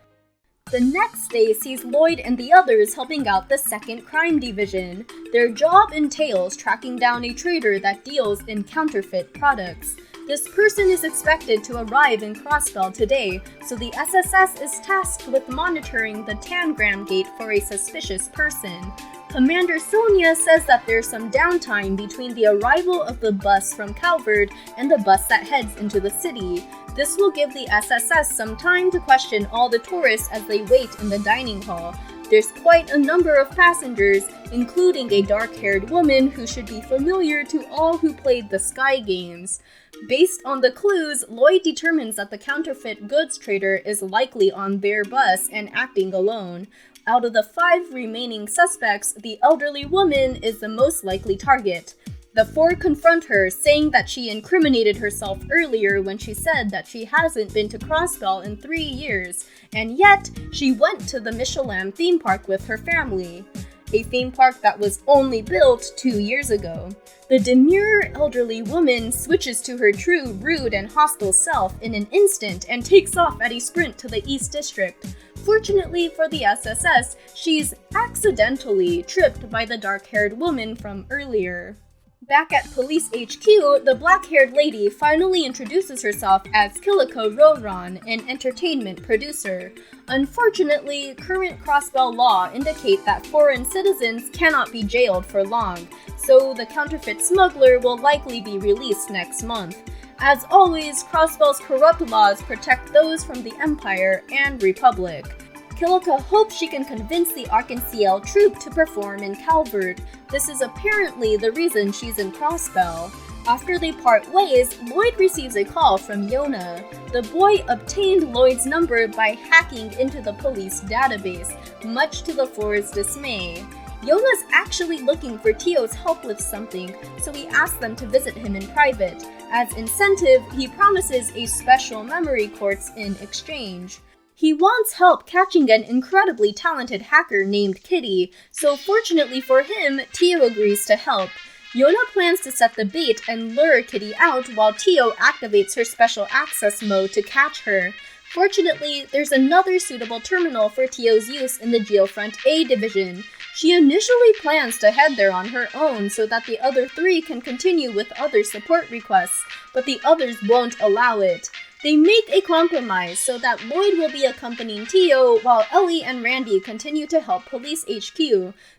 The next day sees Lloyd and the others helping out the 2nd Crime Division. Their job entails tracking down a trader that deals in counterfeit products. This person is expected to arrive in Crossbell today, so the SSS is tasked with monitoring the Tangram Gate for a suspicious person. Commander Sonia says that there's some downtime between the arrival of the bus from Calvert and the bus that heads into the city. This will give the SSS some time to question all the tourists as they wait in the dining hall. There's quite a number of passengers, including a dark-haired woman who should be familiar to all who played the Sky games. Based on the clues, Lloyd determines that the counterfeit goods trader is likely on their bus and acting alone. Out of the 5 remaining suspects, the elderly woman is the most likely target. The 4 confront her, saying that she incriminated herself earlier when she said that she hasn't been to Crossbell in 3 years, and yet she went to the Michelin theme park with her family, a theme park that was only built 2 years ago. The demure elderly woman switches to her true rude and hostile self in an instant and takes off at a sprint to the East District. Fortunately for the SSS, she's accidentally tripped by the dark-haired woman from earlier. Back at Police HQ, the black-haired lady finally introduces herself as Kilika Roran, an entertainment producer. Unfortunately, current Crossbell law indicate that foreign citizens cannot be jailed for long, so the counterfeit smuggler will likely be released next month. As always, Crossbell's corrupt laws protect those from the Empire and Republic. Kilika hopes she can convince the Arc-en-Ciel troupe to perform in Calvert. This is apparently the reason she's in Crossbell. After they part ways, Lloyd receives a call from Yona. The boy obtained Lloyd's number by hacking into the police database, much to the four's dismay. Yona's actually looking for Tio's help with something, so he asks them to visit him in private. As incentive, he promises a special memory quartz in exchange. He wants help catching an incredibly talented hacker named Kitty, so fortunately for him, Tio agrees to help. Yona plans to set the bait and lure Kitty out while Tio activates her special access mode to catch her. Fortunately, there's another suitable terminal for Tio's use in the Geofront A division. She initially plans to head there on her own so that the other 3 can continue with other support requests, but the others won't allow it. They make a compromise so that Lloyd will be accompanying Tio while Ellie and Randy continue to help Police HQ.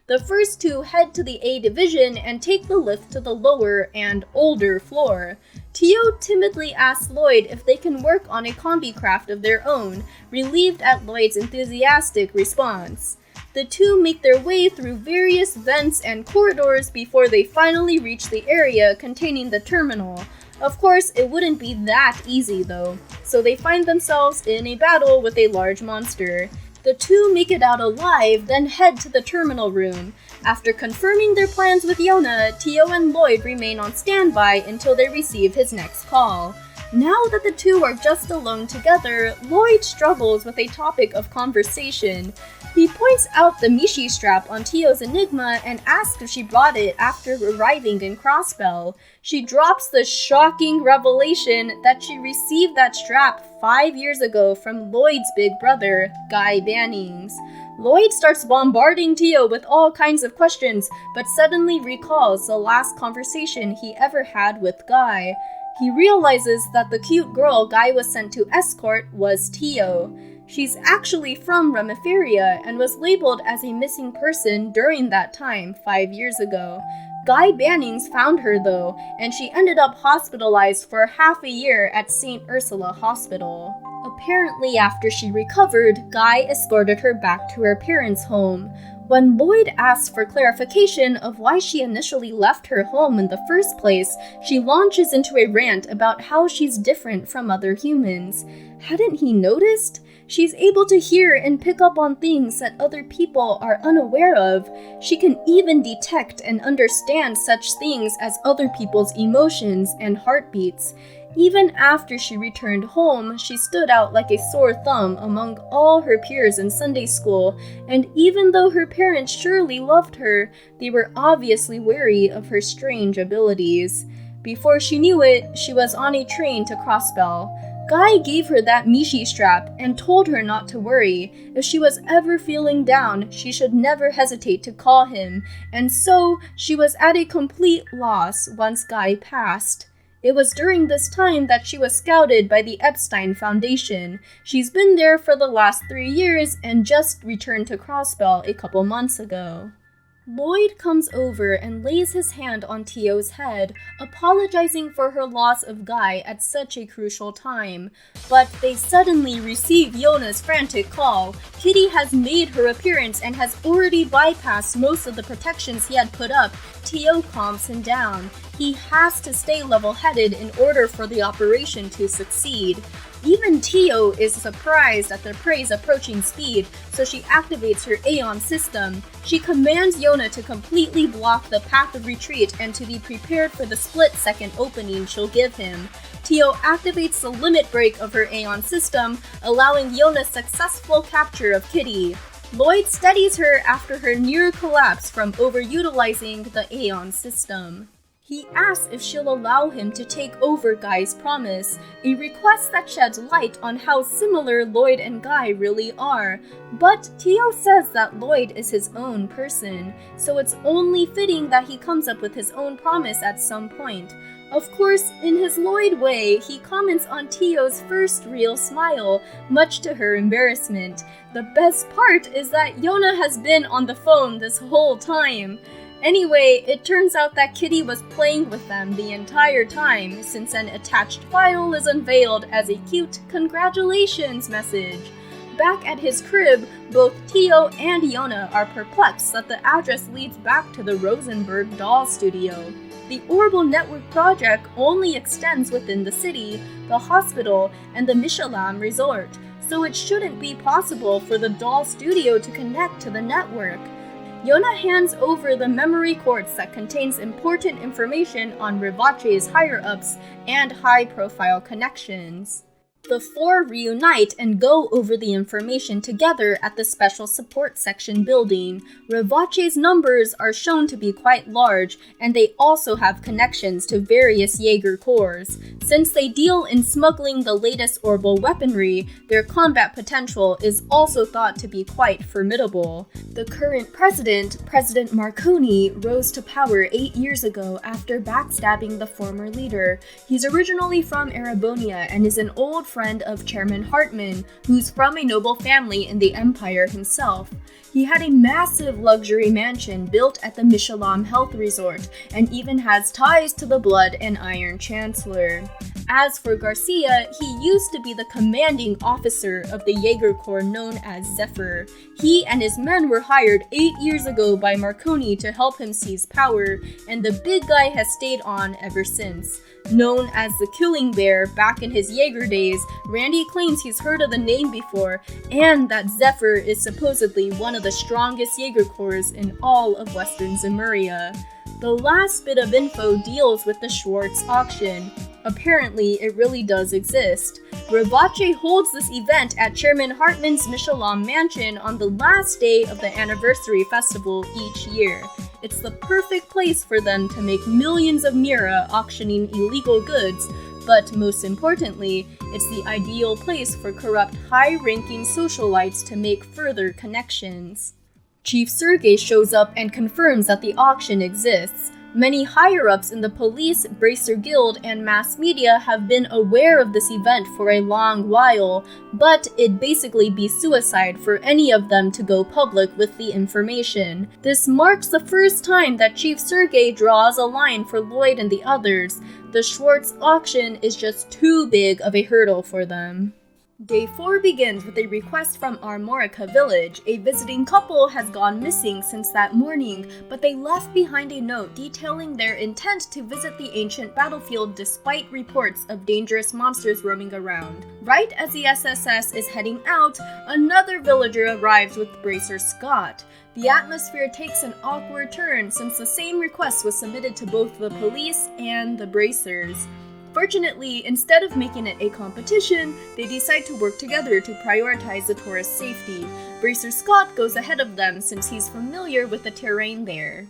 The first two head to the A Division and take the lift to the lower and older floor. Tio timidly asks Lloyd if they can work on a combi craft of their own, relieved at Lloyd's enthusiastic response. The two make their way through various vents and corridors before they finally reach the area containing the terminal. Of course, it wouldn't be that easy though, so they find themselves in a battle with a large monster. The two make it out alive, then head to the terminal room. After confirming their plans with Yona, Tio and Lloyd remain on standby until they receive his next call. Now that the two are just alone together, Lloyd struggles with a topic of conversation. He points out the Mishi strap on Tio's Enigma and asks if she brought it after arriving in Crossbell. She drops the shocking revelation that she received that strap 5 years ago from Lloyd's big brother, Guy Bannings. Lloyd starts bombarding Tio with all kinds of questions, but suddenly recalls the last conversation he ever had with Guy. He realizes that the cute girl Guy was sent to escort was Tio. She's actually from Reupload and was labeled as a missing person during that time 5 years ago. Guy Bannings found her though, and she ended up hospitalized for half a year at St. Ursula Hospital. Apparently after she recovered, Guy escorted her back to her parents' home. When Lloyd asks for clarification of why she initially left her home in the first place, she launches into a rant about how she's different from other humans. Hadn't he noticed? She's able to hear and pick up on things that other people are unaware of. She can even detect and understand such things as other people's emotions and heartbeats. Even after she returned home, she stood out like a sore thumb among all her peers in Sunday school, and even though her parents surely loved her, they were obviously wary of her strange abilities. Before she knew it, she was on a train to Crossbell. Guy gave her that Mishi strap and told her not to worry. If she was ever feeling down, she should never hesitate to call him, and so she was at a complete loss once Guy passed. It was during this time that she was scouted by the Epstein Foundation. She's been there for the last 3 years and just returned to Crossbell a couple months ago. Lloyd comes over and lays his hand on Tio's head, apologizing for her loss of Guy at such a crucial time. But they suddenly receive Yona's frantic call. Kitty has made her appearance and has already bypassed most of the protections he had put up. Tio calms him down. He has to stay level-headed in order for the operation to succeed. Even Tio is surprised at their prey's approaching speed, so she activates her Aeon system. She commands Yona to completely block the path of retreat and to be prepared for the split-second opening she'll give him. Tio activates the limit break of her Aeon system, allowing Yona's successful capture of Kitty. Lloyd steadies her after her near collapse from overutilizing the Aeon system. He asks if she'll allow him to take over Guy's promise, a request that sheds light on how similar Lloyd and Guy really are. But Tio says that Lloyd is his own person, so it's only fitting that he comes up with his own promise at some point. Of course, in his Lloyd way, he comments on Tio's first real smile, much to her embarrassment. The best part is that Yona has been on the phone this whole time. Anyway, it turns out that Kitty was playing with them the entire time, since an attached file is unveiled as a cute congratulations message. Back at his crib, both Tio and Yona are perplexed that the address leads back to the Rosenberg doll studio. The Orbital Network project only extends within the city, the hospital, and the Michelin resort, so it shouldn't be possible for the doll studio to connect to the network. Yona hands over the memory quartz that contains important information on Revache's higher-ups and high-profile connections. The four reunite and go over the information together at the Special Support Section building. Revache's numbers are shown to be quite large, and they also have connections to various Jaeger corps. Since they deal in smuggling the latest orbital weaponry, their combat potential is also thought to be quite formidable. The current president, President Marconi, rose to power 8 years ago after backstabbing the former leader. He's originally from Erebonia and is an old friend of Chairman Hartman, who's from a noble family in the Empire himself. He had a massive luxury mansion built at the Michelin Health Resort, and even has ties to the Blood and Iron Chancellor. As for Garcia, he used to be the commanding officer of the Jaeger Corps known as Zephyr. He and his men were hired 8 years ago by Marconi to help him seize power, and the big guy has stayed on ever since. Known as the Killing Bear back in his Jaeger days, Randy claims he's heard of the name before, and that Zephyr is supposedly one of the strongest Jaeger Corps in all of Western Zemuria. The last bit of info deals with the Schwartz auction. Apparently, it really does exist. Rivace holds this event at Chairman Hartman's Michelin mansion on the last day of the anniversary festival each year. It's the perfect place for them to make millions of mira auctioning illegal goods, but most importantly, it's the ideal place for corrupt high-ranking socialites to make further connections. Chief Sergei shows up and confirms that the auction exists. Many higher-ups in the police, Bracer Guild, and mass media have been aware of this event for a long while, but it'd basically be suicide for any of them to go public with the information. This marks the first time that Chief Sergei draws a line for Lloyd and the others. The Schwartz auction is just too big of a hurdle for them. Day 4 begins with a request from Armorica Village. A visiting couple has gone missing since that morning, but they left behind a note detailing their intent to visit the ancient battlefield despite reports of dangerous monsters roaming around. Right as the SSS is heading out, another villager arrives with Bracer Scott. The atmosphere takes an awkward turn since the same request was submitted to both the police and the Bracers. Fortunately, instead of making it a competition, they decide to work together to prioritize the tourists' safety. Bracer Scott goes ahead of them since he's familiar with the terrain there.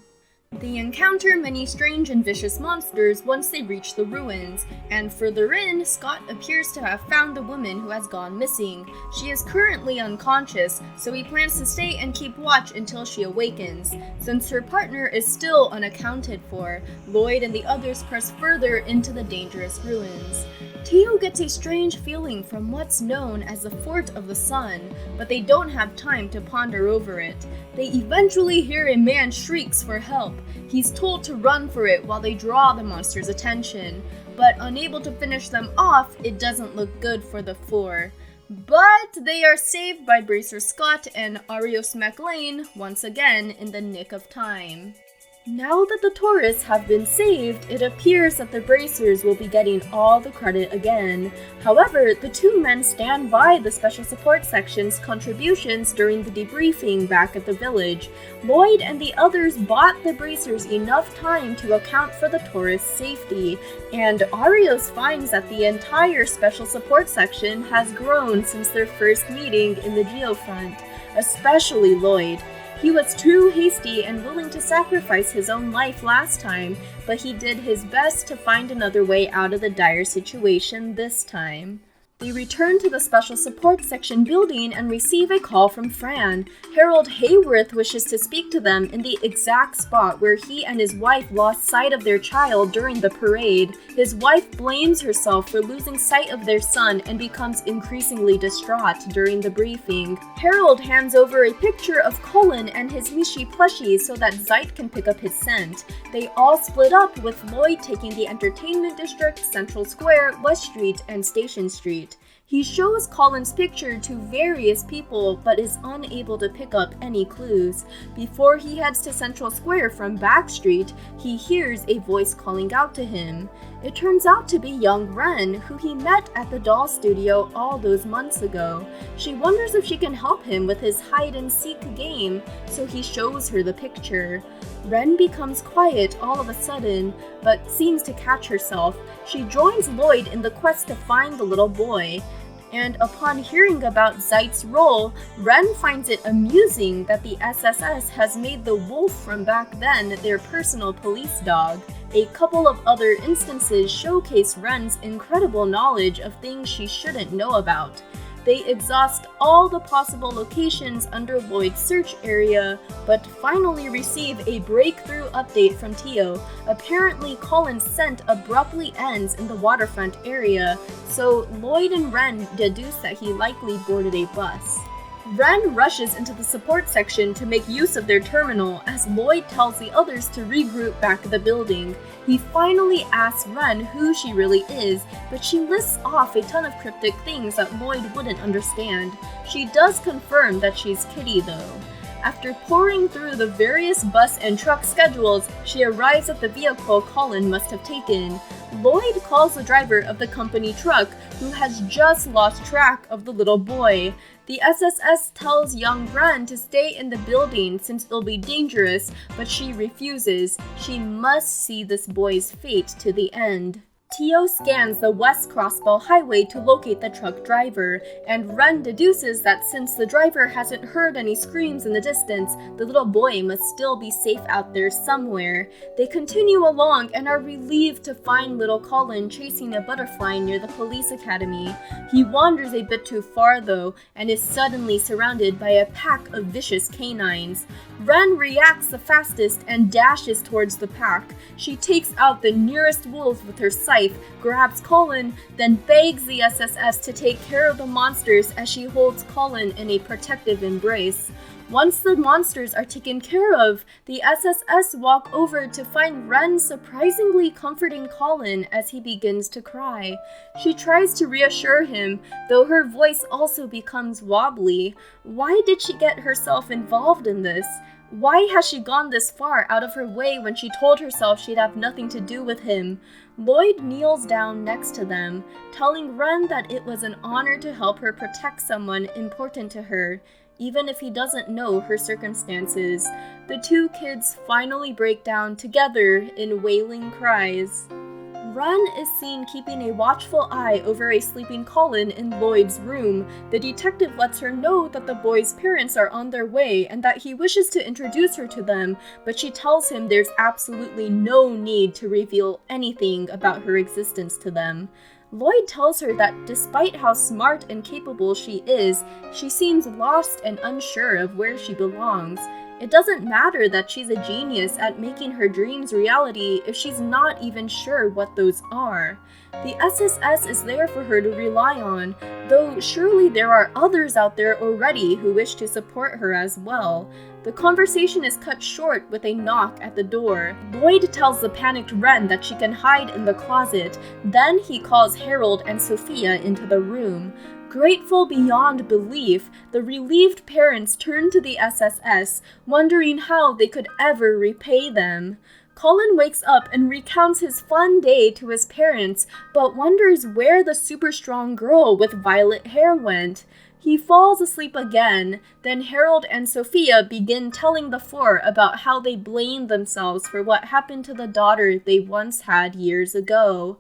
They encounter many strange and vicious monsters once they reach the ruins, and further in, Scott appears to have found the woman who has gone missing. She is currently unconscious, so he plans to stay and keep watch until she awakens. Since her partner is still unaccounted for, Lloyd and the others press further into the dangerous ruins. Teo gets a strange feeling from what's known as the Fort of the Sun, but they don't have time to ponder over it. They eventually hear a man shrieks for help. He's told to run for it while they draw the monster's attention, but unable to finish them off, it doesn't look good for the four. But they are saved by Bracer Scott and Arios MacLean once again in the nick of time. Now that the tourists have been saved, it appears that the Bracers will be getting all the credit again. However, the two men stand by the Special Support Section's contributions during the debriefing back at the village. Lloyd and the others bought the Bracers enough time to account for the tourists' safety, and Arios finds that the entire Special Support Section has grown since their first meeting in the Geofront, especially Lloyd. He was too hasty and willing to sacrifice his own life last time, but he did his best to find another way out of the dire situation this time. They return to the Special Support Section building and receive a call from Fran. Harold Hayworth wishes to speak to them in the exact spot where he and his wife lost sight of their child during the parade. His wife blames herself for losing sight of their son and becomes increasingly distraught during the briefing. Harold hands over a picture of Cullen and his Mishi plushie so that Zeit can pick up his scent. They all split up, with Lloyd taking the Entertainment District, Central Square, West Street, and Station Street. He shows Colin's picture to various people, but is unable to pick up any clues. Before he heads to Central Square from Back Street, he hears a voice calling out to him. It turns out to be young Ren, who he met at the doll studio all those months ago. She wonders if she can help him with his hide-and-seek game, so he shows her the picture. Ren becomes quiet all of a sudden, but seems to catch herself. She joins Lloyd in the quest to find the little boy. And upon hearing about Zeit's role, Ren finds it amusing that the SSS has made the wolf from back then their personal police dog. A couple of other instances showcase Ren's incredible knowledge of things she shouldn't know about. They exhaust all the possible locations under Lloyd's search area, but finally receive a breakthrough update from Tio. Apparently, Colin's scent abruptly ends in the waterfront area, so Lloyd and Ren deduce that he likely boarded a bus. Ren rushes into the support section to make use of their terminal as Lloyd tells the others to regroup back at the building. He finally asks Ren who she really is, but she lists off a ton of cryptic things that Lloyd wouldn't understand. She does confirm that she's Kitty though. After pouring through the various bus and truck schedules, she arrives at the vehicle Colin must have taken. Lloyd calls the driver of the company truck, who has just lost track of the little boy. The SSS tells young Ren to stay in the building since it'll be dangerous, but she refuses. She must see this boy's fate to the end. Tio scans the West Crossbell Highway to locate the truck driver, and Ren deduces that since the driver hasn't heard any screams in the distance, the little boy must still be safe out there somewhere. They continue along and are relieved to find little Colin chasing a butterfly near the police academy. He wanders a bit too far though, and is suddenly surrounded by a pack of vicious canines. Ren reacts the fastest and dashes towards the pack. She takes out the nearest wolves with her scythe, grabs Colin, then begs the SSS to take care of the monsters as she holds Colin in a protective embrace. Once the monsters are taken care of, the SSS walk over to find Ren surprisingly comforting Colin as he begins to cry. She tries to reassure him, though her voice also becomes wobbly. Why did she get herself involved in this? Why has she gone this far out of her way when she told herself she'd have nothing to do with him? Lloyd kneels down next to them, telling Ren that it was an honor to help her protect someone important to her, even if he doesn't know her circumstances. The two kids finally break down together in wailing cries. Ren is seen keeping a watchful eye over a sleeping Colin in Lloyd's room. The detective lets her know that the boy's parents are on their way and that he wishes to introduce her to them, but she tells him there's absolutely no need to reveal anything about her existence to them. Lloyd tells her that despite how smart and capable she is, she seems lost and unsure of where she belongs. It doesn't matter that she's a genius at making her dreams reality if she's not even sure what those are. The SSS is there for her to rely on, though surely there are others out there already who wish to support her as well. The conversation is cut short with a knock at the door. Lloyd tells the panicked Ren that she can hide in the closet, then he calls Harold and Sophia into the room. Grateful beyond belief, the relieved parents turn to the SSS, wondering how they could ever repay them. Colin wakes up and recounts his fun day to his parents, but wonders where the super strong girl with violet hair went. He falls asleep again, then Harold and Sophia begin telling the four about how they blame themselves for what happened to the daughter they once had years ago.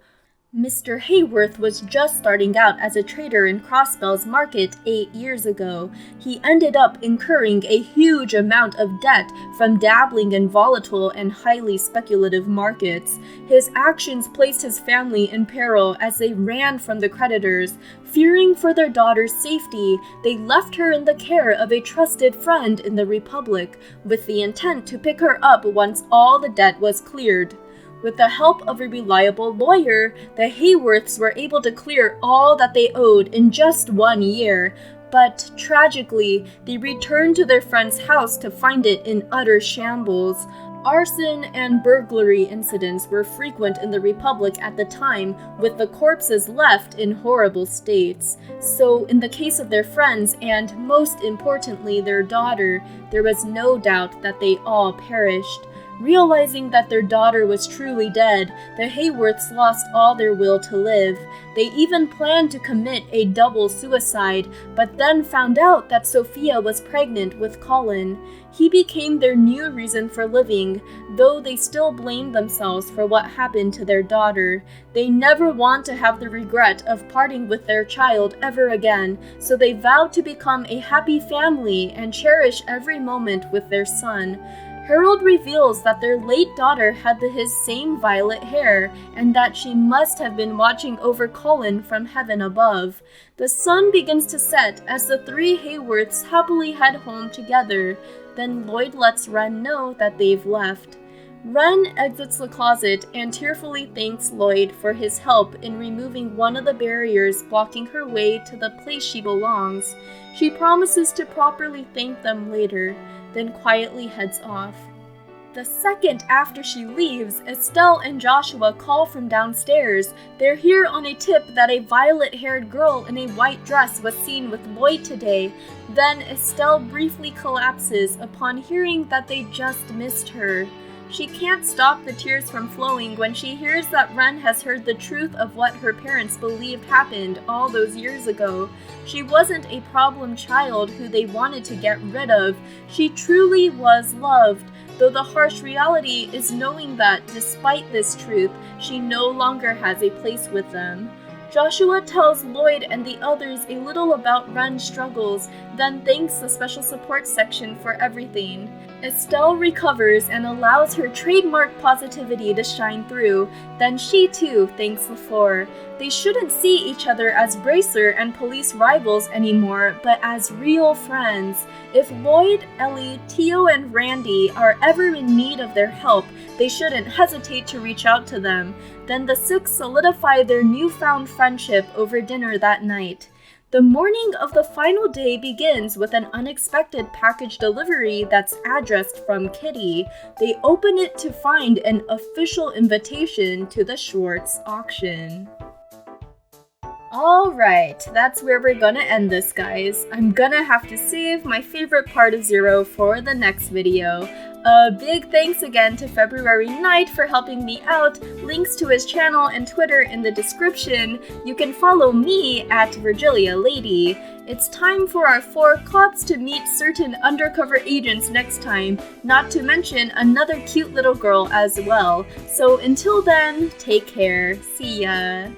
Mr. Hayworth was just starting out as a trader in Crossbell's market 8 years ago. He ended up incurring a huge amount of debt from dabbling in volatile and highly speculative markets. His actions placed his family in peril as they ran from the creditors. Fearing for their daughter's safety, they left her in the care of a trusted friend in the Republic, with the intent to pick her up once all the debt was cleared. With the help of a reliable lawyer, the Hayworths were able to clear all that they owed in just 1 year. But tragically, they returned to their friend's house to find it in utter shambles. Arson and burglary incidents were frequent in the Republic at the time, with the corpses left in horrible states. So, in the case of their friends, and most importantly their daughter, there was no doubt that they all perished. Realizing that their daughter was truly dead, the Hayworths lost all their will to live. They even planned to commit a double suicide, but then found out that Sophia was pregnant with Colin. He became their new reason for living, though they still blamed themselves for what happened to their daughter. They never want to have the regret of parting with their child ever again, so they vowed to become a happy family and cherish every moment with their son. Harold reveals that their late daughter had his same violet hair, and that she must have been watching over Colin from heaven above. The sun begins to set as the three Hayworths happily head home together. Then Lloyd lets Wren know that they've left. Wren exits the closet and tearfully thanks Lloyd for his help in removing one of the barriers blocking her way to the place she belongs. She promises to properly thank them later, then quietly heads off. The second after she leaves, Estelle and Joshua call from downstairs. They're here on a tip that a violet-haired girl in a white dress was seen with Lloyd today. Then Estelle briefly collapses upon hearing that they just missed her. She can't stop the tears from flowing when she hears that Wren has heard the truth of what her parents believed happened all those years ago. She wasn't a problem child who they wanted to get rid of. She truly was loved, though the harsh reality is knowing that, despite this truth, she no longer has a place with them. Joshua tells Lloyd and the others a little about Wren's struggles, then thanks the special support section for everything. Estelle recovers and allows her trademark positivity to shine through. Then she too thanks the four. They shouldn't see each other as bracer and police rivals anymore, but as real friends. If Lloyd, Ellie, Tio, and Randy are ever in need of their help, they shouldn't hesitate to reach out to them. Then the six solidify their newfound friendship over dinner that night. The morning of the final day begins with an unexpected package delivery that's addressed from Kitty. They open it to find an official invitation to the Schwartz auction. Alright, that's where we're gonna end this, guys. I'm gonna have to save my favorite part of Zero for the next video. A big thanks again to February Knight for helping me out. Links to his channel and Twitter in the description. You can follow me at Virgilia Lady. It's time for our 4 cops to meet certain undercover agents next time, not to mention another cute little girl as well. So until then, take care. See ya.